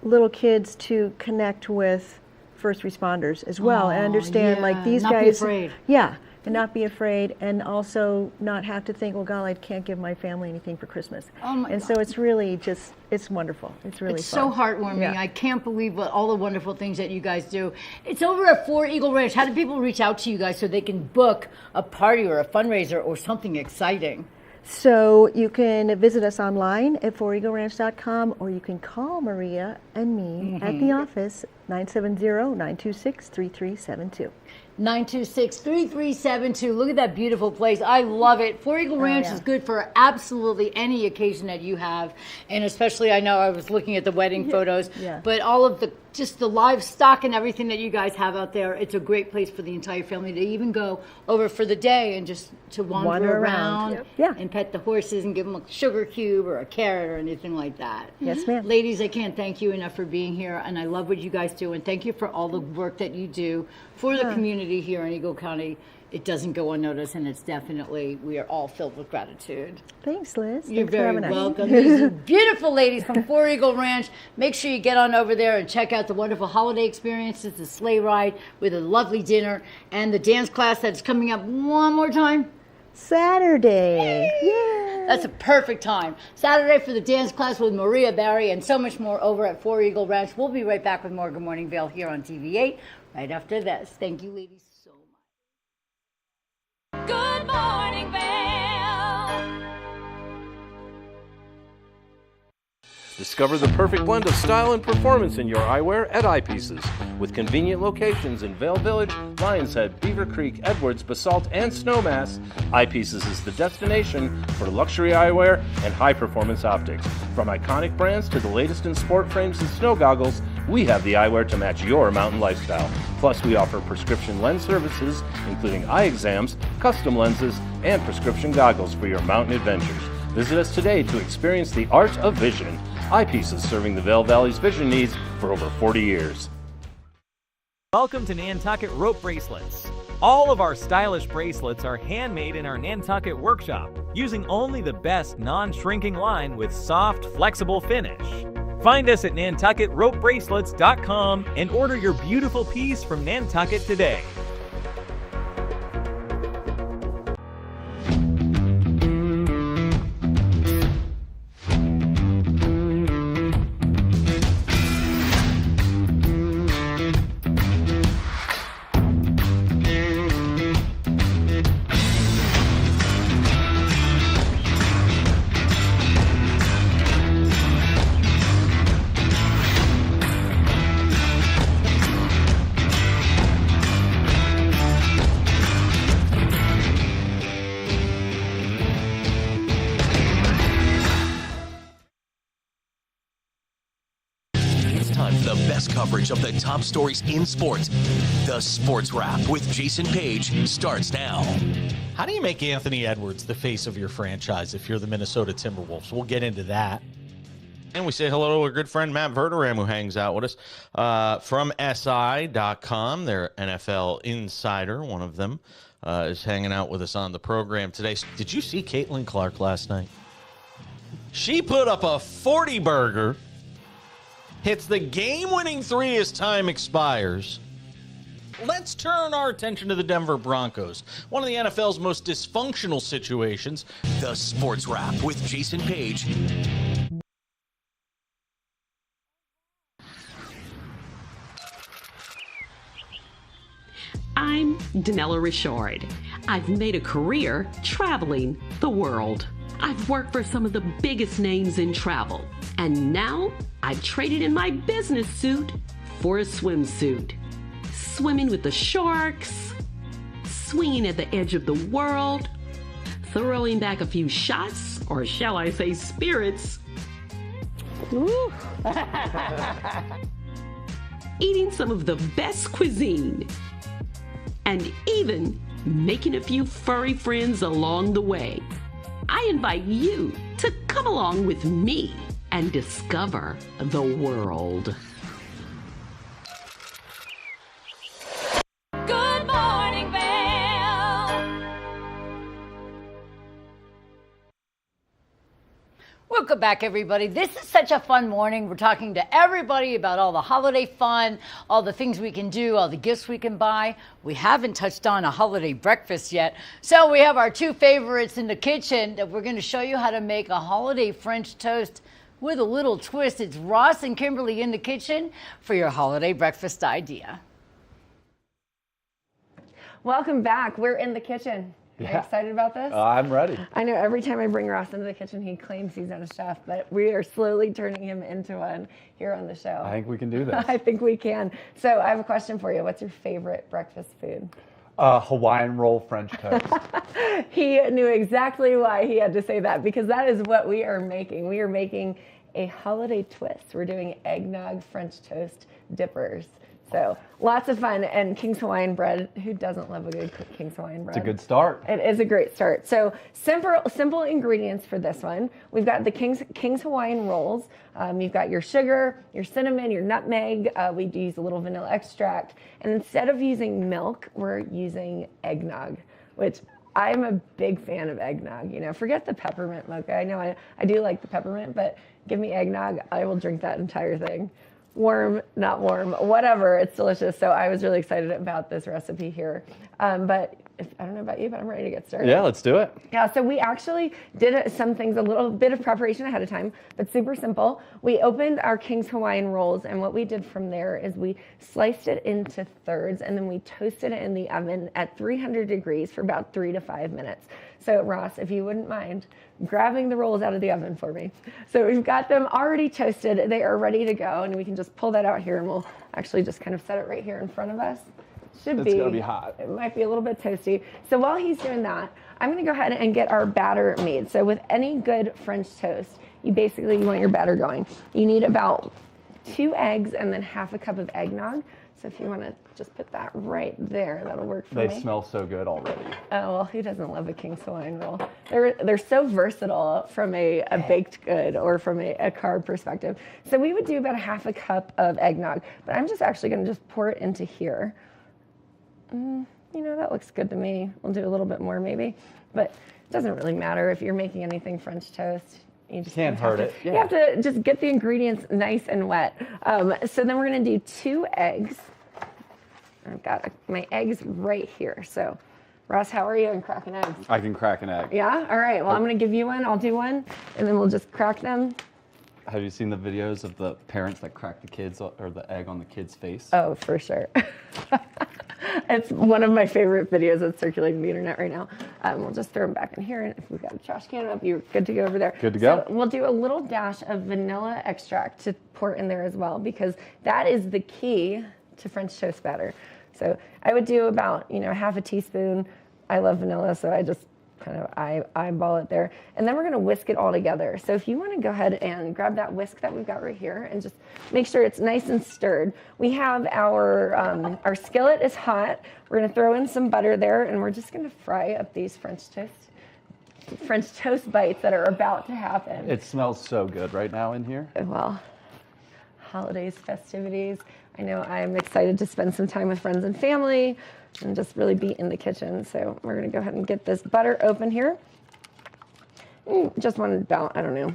little kids to connect with first responders as well and understand like these not guys. be afraid. Yeah, and not be afraid, and also not have to think, well, golly, I can't give my family anything for Christmas. Oh my and God. so it's really just, it's wonderful. It's really It's fun. so heartwarming. Yeah. I can't believe all the wonderful things that you guys do. It's over at Four Eagle Ranch. How do people reach out to you guys so they can book a party or a fundraiser or something exciting? So you can visit us online at foreagleranch.com, or you can call Maria and me at the office, 970-926-3372. 926-3372. Look at that beautiful place. I love it. Four Eagle Ranch is good for absolutely any occasion that you have. And especially, I know I was looking at the wedding photos, but all of the livestock and everything that you guys have out there, it's a great place for the entire family to even go over for the day and just to wander around and pet the horses and give them a sugar cube or a carrot or anything like that. Yes, ma'am. Ladies, I can't thank you enough for being here, and I love what you guys do, and thank you for all the work that you do for the community here in Eagle County. It doesn't go unnoticed, and it's definitely, we are all filled with gratitude. Thanks, Liz. You're Thanks for very having us. welcome. These are beautiful ladies from Four Eagle Ranch. Make sure you get on over there and check out the wonderful holiday experiences, the sleigh ride with a lovely dinner, and the dance class that's coming up one more time. Saturday. Yeah. That's a perfect time. Saturday for the dance class with Maria Barry and so much more over at Four Eagle Ranch. We'll be right back with more Good Morning Vail here on TV8 right after this. Thank you, ladies, so much. Good morning, Vail. Discover the perfect blend of style and performance in your eyewear at Eyepieces. With convenient locations in Vail Village, Lions Head, Beaver Creek, Edwards, Basalt, and Snowmass, Eyepieces is the destination for luxury eyewear and high-performance optics. From iconic brands to the latest in sport frames and snow goggles, we have the eyewear to match your mountain lifestyle. Plus, we offer prescription lens services, including eye exams, custom lenses, and prescription goggles for your mountain adventures. Visit us today to experience the art of vision. Eyepieces, serving the Vail Valley's vision needs for over 40 years. Welcome to Nantucket Rope Bracelets. All of our stylish bracelets are handmade in our Nantucket workshop, using only the best non-shrinking line with soft, flexible finish. Find us at nantucketropebracelets.com and order your beautiful piece from Nantucket today. Coverage of the top stories in sports. The Sports Wrap with Jason Page starts now. How do you make Anthony Edwards the face of your franchise if you're the Minnesota Timberwolves? We'll get into that. And we say hello to our good friend Matt Verderam, who hangs out with us from SI.com. Their NFL insider, one of them, is hanging out with us on the program today. Did you see Caitlin Clark last night? She put up a 40-burger. Hits the game-winning three as time expires. Let's turn our attention to the Denver Broncos, one of the NFL's most dysfunctional situations. The Sports Wrap with Jason Page. I'm Danella Richard. I've made a career traveling the world. I've worked for some of the biggest names in travel, and now I've traded in my business suit for a swimsuit. Swimming with the sharks, swinging at the edge of the world, throwing back a few shots, or shall I say spirits. Eating some of the best cuisine, and even making a few furry friends along the way. I invite you to come along with me and discover the world. Good morning, Vail. Welcome back, everybody. This is such a fun morning. We're talking to everybody about all the holiday fun, all the things we can do, all the gifts we can buy. We haven't touched on a holiday breakfast yet. So we have our two favorites in the kitchen that we're going to show you how to make a holiday French toast with a little twist. It's Ross and Kimberly in the kitchen for your holiday breakfast idea. Welcome back. We're in the kitchen. Are you excited about this? I'm ready. I know every time I bring Ross into the kitchen, he claims he's not a chef, but we are slowly turning him into one here on the show. I think we can do this. I think we can. So I have a question for you. What's your favorite breakfast food? Hawaiian roll French toast. He knew exactly why he had to say that, because that is what we are making. We are making a holiday twist. We're doing eggnog French toast dippers. So lots of fun, and King's Hawaiian bread. Who doesn't love a good King's Hawaiian bread? It's a good start. It is a great start. So simple ingredients for this one. We've got the King's Hawaiian rolls. You've got your sugar, your cinnamon, your nutmeg. We do use a little vanilla extract. And instead of using milk, we're using eggnog, which I'm a big fan of eggnog. You know, forget the peppermint mocha. I know I do like the peppermint, but give me eggnog. I will drink that entire thing. Warm, not warm, whatever, it's delicious. So I was really excited about this recipe here. But I don't know about you, but I'm ready to get started. Yeah, let's do it. Yeah, so we actually did some things, a little bit of preparation ahead of time, but super simple. We opened our King's Hawaiian rolls, and what we did from there is we sliced it into thirds, and then we toasted it in the oven at 300 degrees for about 3 to 5 minutes. So Ross, if you wouldn't mind grabbing the rolls out of the oven for me. So we've got them already toasted. They are ready to go, and we can just pull that out here, and we'll actually just kind of set it right here in front of us. It's gonna be hot. It might be a little bit toasty. So while he's doing that, I'm gonna go ahead and get our batter made. So with any good French toast, you want your batter going. You need about 2 eggs and then half a cup of eggnog. So if you want to just put that right there, that'll work for me. They smell so good already. Oh, well, who doesn't love a King's Hawaiian roll? They're so versatile from a baked good or from a carb perspective. So we would do about a half a cup of eggnog, but I'm just actually going to just pour it into here. You know, that looks good to me. We'll do a little bit more maybe, but it doesn't really matter if you're making anything French toast. You just can't hurt it. You have to just get the ingredients nice and wet. So then we're going to do 2 eggs. I've got my eggs right here. So, Ross, how are you in cracking eggs? I can crack an egg. Yeah? All right. Well, I'm going to give you one. I'll do one, and then we'll just crack them. Have you seen the videos of the parents that crack the kids or the egg on the kid's face? Oh, for sure. It's one of my favorite videos that's circulating the internet right now. We'll just throw them back in here, and if we've got a trash can up, you're good to go over there. Good to go. So we'll do a little dash of vanilla extract to pour in there as well, because that is the key to French toast batter. So I would do about, half a teaspoon. I love vanilla, so I just kind of eyeball it there. And then we're going to whisk it all together. So if you want to go ahead and grab that whisk that we've got right here and just make sure it's nice and stirred. We have our skillet is hot. We're going to throw in some butter there, and we're just going to fry up these French toast bites that are about to happen. It smells so good right now in here. Well, holidays, festivities. I know I'm excited to spend some time with friends and family and just really be in the kitchen. So we're going to go ahead and get this butter open here. Just want about, I don't know,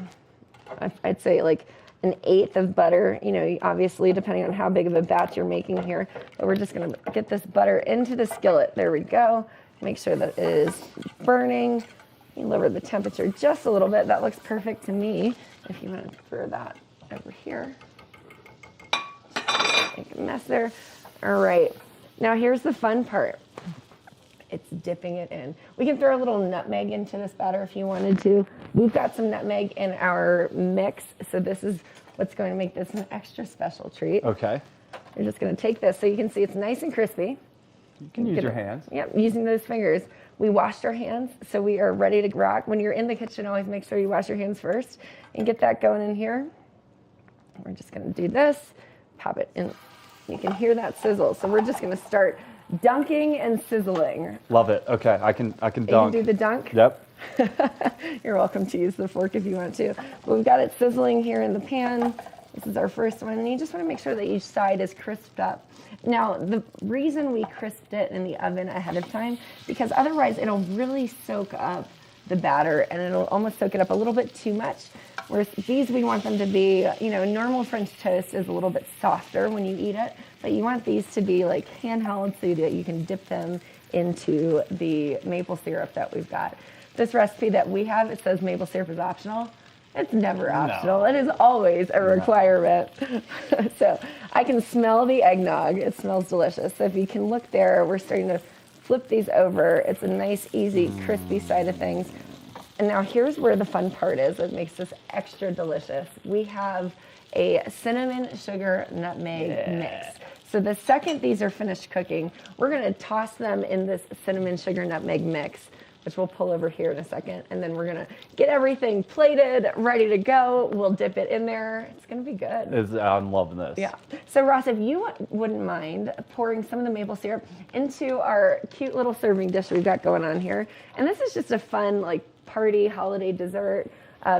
I'd say like 1/8 of butter, obviously depending on how big of a batch you're making here. But we're just going to get this butter into the skillet. There we go. Make sure that it is burning. You lower the temperature just a little bit. That looks perfect to me. If you want to throw that over here. Make a mess there. All right. Now here's the fun part. It's dipping it in. We can throw a little nutmeg into this batter if you wanted to. We've got some nutmeg in our mix, so this is what's going to make this an extra special treat. Okay. You're just going to take this so you can see it's nice and crispy. You can use your hands. Yep, using those fingers. We washed our hands, so we are ready to rock. When you're in the kitchen, always make sure you wash your hands first and get that going in here. We're just going to do this. Pop it in. You can hear that sizzle. So we're just going to start dunking and sizzling. Love it. Okay, I can dunk. You can do the dunk? Yep. You're welcome to use the fork if you want to. But we've got it sizzling here in the pan. This is our first one. And you just want to make sure that each side is crisped up. Now, the reason we crisped it in the oven ahead of time, because otherwise it'll really soak up the batter, and it'll almost soak it up a little bit too much. Whereas these, we want them to be, normal French toast is a little bit softer when you eat it, but you want these to be like handheld so that you can dip them into the maple syrup that we've got. This recipe that we have, it says maple syrup is optional. It's never optional. It is always a requirement. So I can smell the eggnog. It smells delicious. So if you can look there, we're starting to flip these over. It's a nice, easy, crispy side of things. And now here's where the fun part is that makes this extra delicious. We have a cinnamon, sugar, nutmeg mix. So the second these are finished cooking, we're going to toss them in this cinnamon, sugar, nutmeg mix, which we'll pull over here in a second. And then we're going to get everything plated, ready to go. We'll dip it in there. It's going to be good. I'm loving this. Yeah. So Ross, if you wouldn't mind pouring some of the maple syrup into our cute little serving dish we've got going on here. And this is just a fun, party holiday dessert.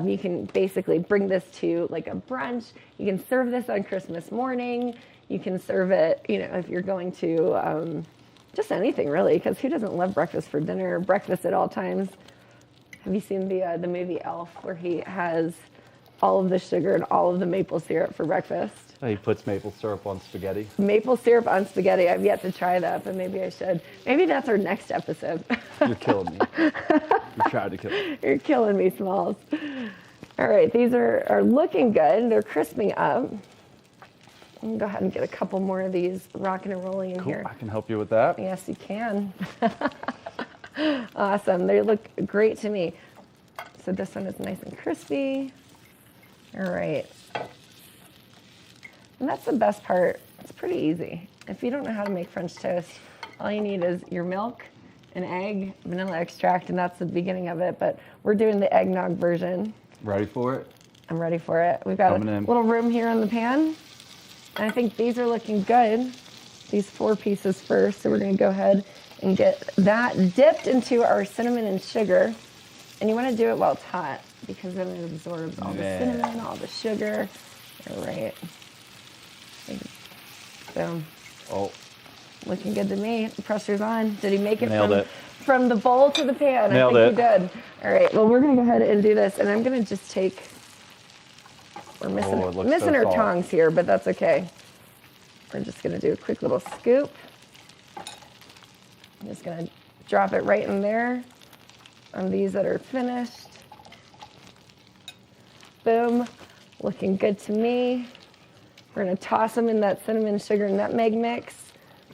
You can basically bring this to a brunch. You can serve this on Christmas morning. You can serve it, if you're going to just anything really, because who doesn't love breakfast for dinner, breakfast at all times? Have you seen the movie Elf, where he has all of the sugar and all of the maple syrup for breakfast? He puts maple syrup on spaghetti. Maple syrup on spaghetti. I've yet to try that, but maybe I should. Maybe that's our next episode. You're killing me. You're trying to kill me. You're killing me, Smalls. All right, these are looking good. They're crisping up. I'm going to go ahead and get a couple more of these rocking and rolling in here. I can help you with that. Yes, you can. Awesome. They look great to me. So this one is nice and crispy. All right. And that's the best part. It's pretty easy. If you don't know how to make French toast, all you need is your milk, an egg, vanilla extract, and that's the beginning of it. But we're doing the eggnog version. Ready for it? I'm ready for it. We've got a little room here on the pan. And I think these are looking good. These 4 pieces first. So we're going to go ahead and get that dipped into our cinnamon and sugar. And you want to do it while it's hot, because then it absorbs all the cinnamon, all the sugar. All right. Boom. Oh. Looking good to me. The pressure's on. Did he make it Nailed from the bowl to the pan? Nailed I think he did. All right. Well, we're going to go ahead and do this. And I'm going to just take... We're missing our tongs here, but that's okay. We're just going to do a quick little scoop. I'm just going to drop it right in there on these that are finished. Boom. Looking good to me. We're going to toss them in that cinnamon, sugar, nutmeg mix.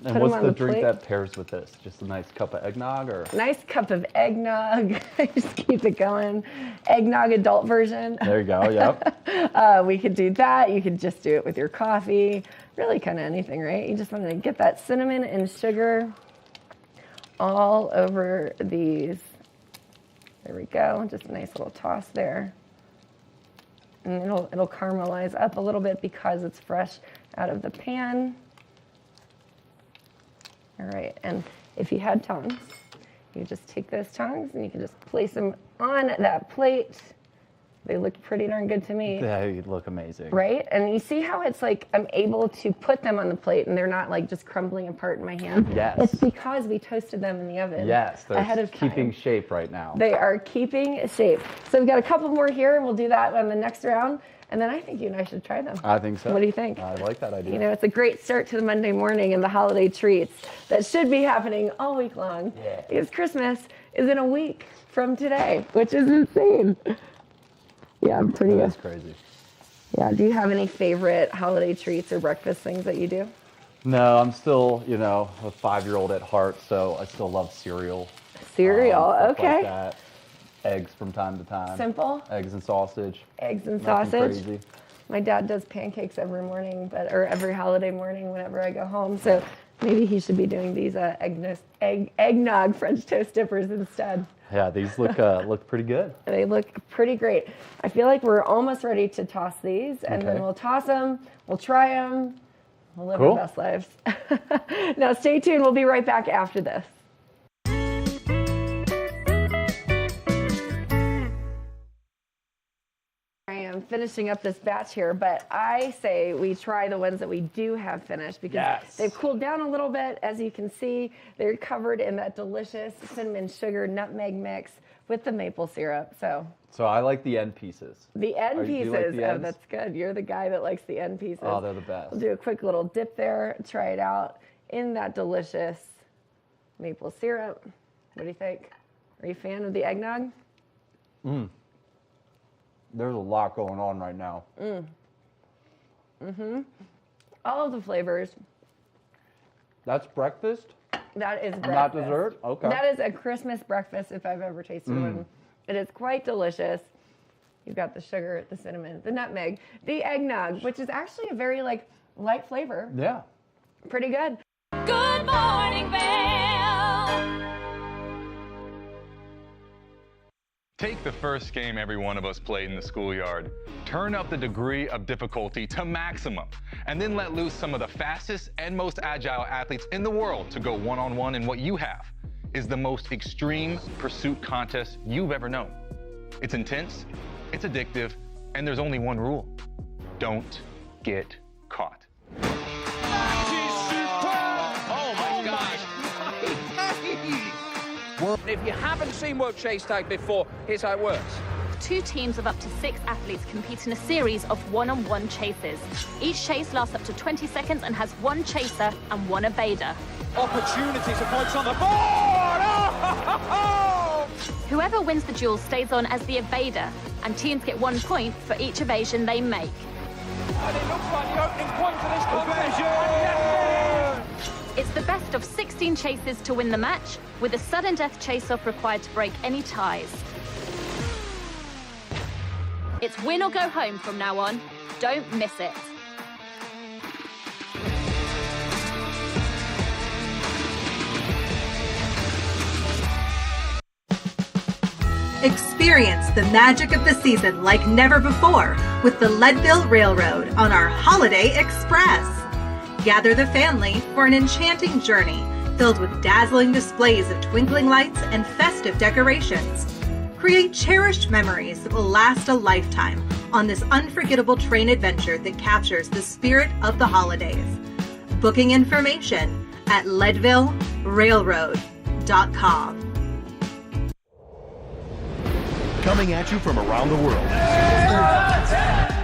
And what's the drink that pairs with this? Just a nice cup of eggnog, or? Nice cup of eggnog. Just keep it going. Eggnog adult version. There you go, yep. We could do that. You could just do it with your coffee. Really kind of anything, right? You just want to get that cinnamon and sugar all over these. There we go. Just a nice little toss there. And it'll caramelize up a little bit because it's fresh out of the pan. All right, and if you had tongs, you just take those tongs and you can just place them on that plate. They look pretty darn good to me. They look amazing. Right? And you see how it's like I'm able to put them on the plate and they're not like just crumbling apart in my hand? Yes. It's because we toasted them in the oven. Yes, they're ahead of time. keeping shape right now. They are keeping shape. So we've got a couple more here, and we'll do that on the next round. And then I think you and I should try them. I think so. What do you think? I like that idea. You know, it's a great start to the Monday morning and the holiday treats that should be happening all week long. Yeah. Because Christmas is in a week from today, which is insane. Yeah, I'm pretty good. That's crazy. Yeah, do you have any favorite holiday treats or breakfast things that you do? No, I'm still, a 5-year-old at heart, so I still love cereal. Cereal, Stuff okay. like that. Eggs from time to time. Simple? Eggs and sausage. Eggs and Nothing sausage. Crazy. My dad does pancakes every morning, or every holiday morning whenever I go home. So maybe he should be doing these eggnog French toast dippers instead. Yeah, these look pretty good. They look pretty great. I feel like we're almost ready to toss these, and then we'll toss them, we'll try them, we'll live our best lives. Now stay tuned, we'll be right back after this. I am finishing up this batch here, but I say we try the ones that we do have finished because they've cooled down a little bit. As you can see, they're covered in that delicious cinnamon sugar nutmeg mix. with the maple syrup. So I like the end pieces. the end Do you pieces. like the Oh, ends? that's good. You're the guy that likes the end pieces. Oh, they're the best. We'll do a quick little dip there. Try it out in that delicious maple syrup. What do you think? Are you a fan of the eggnog? There's a lot going on right now. All of the flavors. That's breakfast? That is breakfast. Not dessert? Okay. That is a Christmas breakfast if I've ever tasted one. It is quite delicious. You've got the sugar, the cinnamon, the nutmeg, the eggnog, which is actually a very light flavor. Yeah. Pretty good. Good morning, Vail. Take the first game every one of us played in the schoolyard. Turn up the degree of difficulty to maximum, and then let loose some of the fastest and most agile athletes in the world to go one-on-one in what you have is the most extreme pursuit contest you've ever known. It's intense, it's addictive, and there's only one rule. Don't get caught. Oh my gosh. If you haven't seen World Chase Tag before, here's how it works. 2 teams of up to 6 athletes compete in a series of one-on-one chases. Each chase lasts up to 20 seconds and has 1 chaser and 1 evader. Opportunity to points on the board! Oh! Whoever wins the duel stays on as the evader, and teams get 1 point for each evasion they make. And it looks like the opening point for this contest. It's the best of 16 chases to win the match, with a sudden death chase-off required to break any ties. It's win or go home from now on. Don't miss it. Experience the magic of the season like never before with the Leadville Railroad on our Holiday Express. Gather the family for an enchanting journey filled with dazzling displays of twinkling lights and festive decorations. Create cherished memories that will last a lifetime on this unforgettable train adventure that captures the spirit of the holidays. Booking information at leadvillerailroad.com. Coming at you from around the world.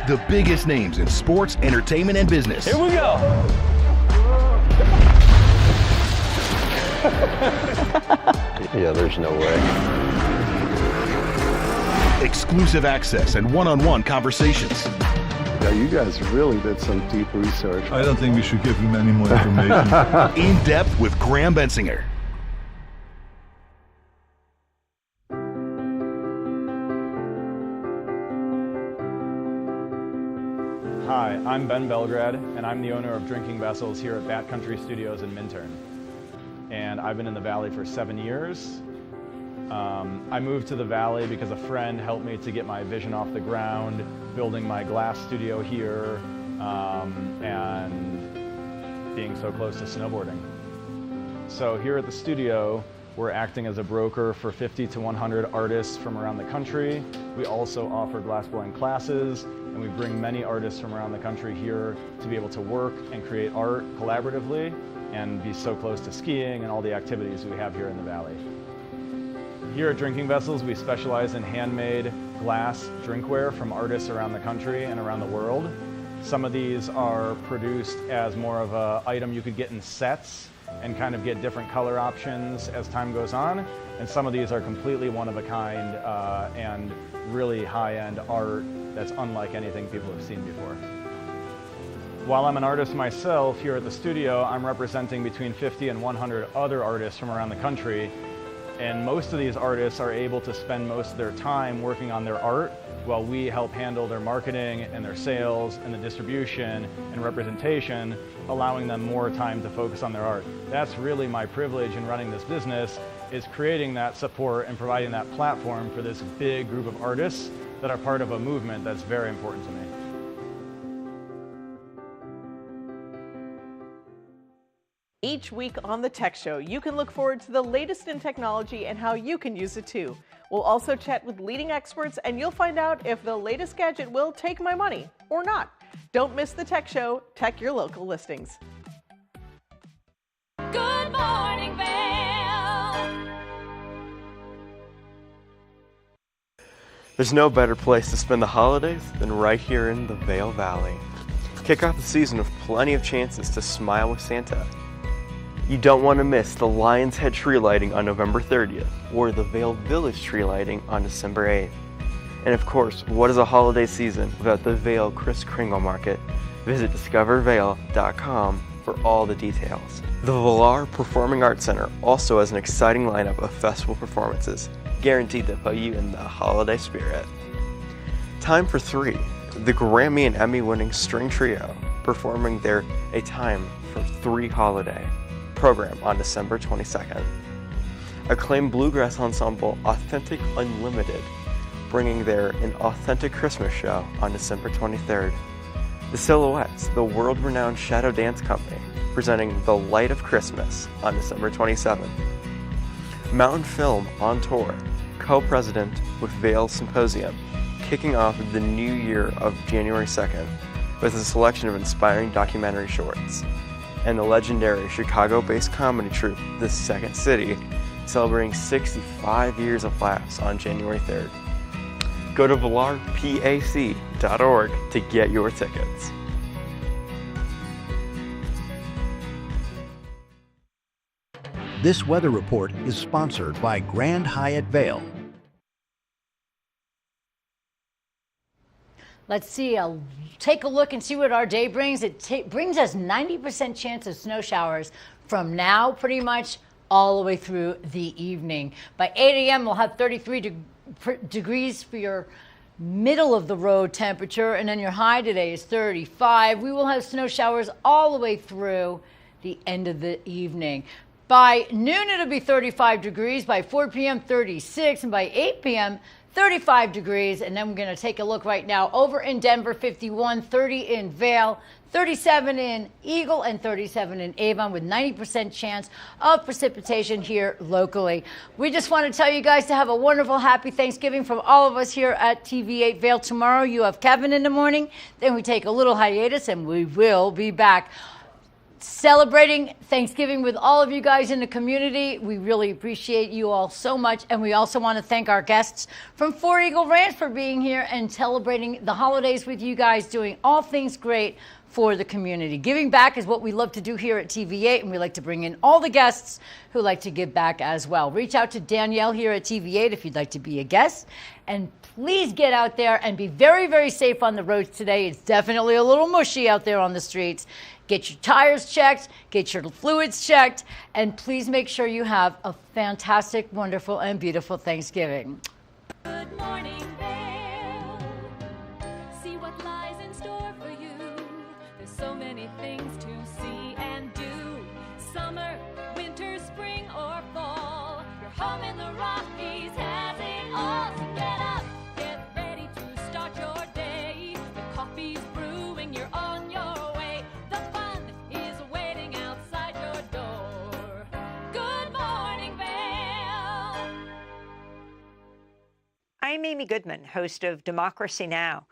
The biggest names in sports, entertainment, and business. Here we go. Yeah, there's no way. Exclusive access and one-on-one conversations. Yeah, you guys really did some deep research. I don't think we should give him any more information. In depth with Graham Bensinger. Hi, I'm Ben Belgrad, and I'm the owner of Drinking Vessels here at Bat Country Studios in Minturn. And I've been in the Valley for 7 years. I moved to the Valley because a friend helped me to get my vision off the ground, building my glass studio here, and being so close to snowboarding. So here at the studio, we're acting as a broker for 50 to 100 artists from around the country. We also offer glassblowing classes, and we bring many artists from around the country here to be able to work and create art collaboratively and be so close to skiing and all the activities we have here in the Valley. Here at Drinking Vessels, we specialize in handmade glass drinkware from artists around the country and around the world. Some of these are produced as more of an item you could get in sets and kind of get different color options as time goes on. And some of these are completely one of a kind and really high-end art that's unlike anything people have seen before. While I'm an artist myself here at the studio, I'm representing between 50 and 100 other artists from around the country. And most of these artists are able to spend most of their time working on their art while we help handle their marketing and their sales and the distribution and representation, allowing them more time to focus on their art. That's really my privilege in running this business, is creating that support and providing that platform for this big group of artists that are part of a movement that's very important to me. Each week on The Tech Show, you can look forward to the latest in technology and how you can use it too. We'll also chat with leading experts, and you'll find out if the latest gadget will take my money or not. Don't miss The Tech Show. Tech your local listings. Good morning, Vail. There's no better place to spend the holidays than right here in the Vail Valley. Kick off the season with plenty of chances to smile with Santa. You don't want to miss the Lion's Head tree lighting on November 30th or the Vail Village tree lighting on December 8th. And of course, what is a holiday season without the Vail Kris Kringle Market? Visit discovervail.com for all the details. The Villar Performing Arts Center also has an exciting lineup of festival performances, guaranteed to put you in the holiday spirit. Time for Three, the Grammy and Emmy winning string trio, performing their A Time for Three holiday program on December 22nd. Acclaimed bluegrass ensemble Authentic Unlimited, bringing their An Authentic Christmas show on December 23rd. The Silhouettes, the world-renowned shadow dance company, presenting The Light of Christmas on December 27th. Mountain Film on tour, co-president with Vail Symposium, kicking off the new year of January 2nd with a selection of inspiring documentary shorts. And the legendary Chicago-based comedy troupe, The Second City, celebrating 65 years of laughs on January 3rd. Go to villarpac.org to get your tickets. This weather report is sponsored by Grand Hyatt Vail. Let's see, take a look and see what our day brings. It brings us 90% chance of snow showers from now pretty much all the way through the evening. By 8 a.m. we'll have 33 degrees for your middle of the road temperature, and then your high today is 35. We will have snow showers all the way through the end of the evening. By noon it'll be 35 degrees, by 4 p.m. 36, and by 8 p.m. 35 degrees. And then we're going to take a look right now over in Denver, 51, 30 in Vail, 37 in Eagle, and 37 in Avon, with 90% chance of precipitation here locally. We just want to tell you guys to have a wonderful, happy Thanksgiving from all of us here at TV8 Vail. Tomorrow you have Kevin in the morning, then we take a little hiatus and we will be back celebrating Thanksgiving with all of you guys in the community. We really appreciate you all so much. And we also want to thank our guests from Four Eagle Ranch for being here and celebrating the holidays with you guys, doing all things great for the community. Giving back is what we love to do here at TV8, and we like to bring in all the guests who like to give back as well. Reach out to Danielle here at TV8 if you'd like to be a guest. And please get out there and be very, very safe on the roads today. It's definitely a little mushy out there on the streets. Get your tires checked, get your fluids checked, and please make sure you have a fantastic, wonderful, and beautiful Thanksgiving. Good morning, Vail. See what lies in store for you. There's so many things to see and do. Summer, winter, spring, or fall. Your home in the Rockies has it all. So get up, get ready to start your day. The coffee's brewing, you're on your way. The fun is waiting outside your door. Good morning, Vail. I'm Amy Goodman, host of Democracy Now!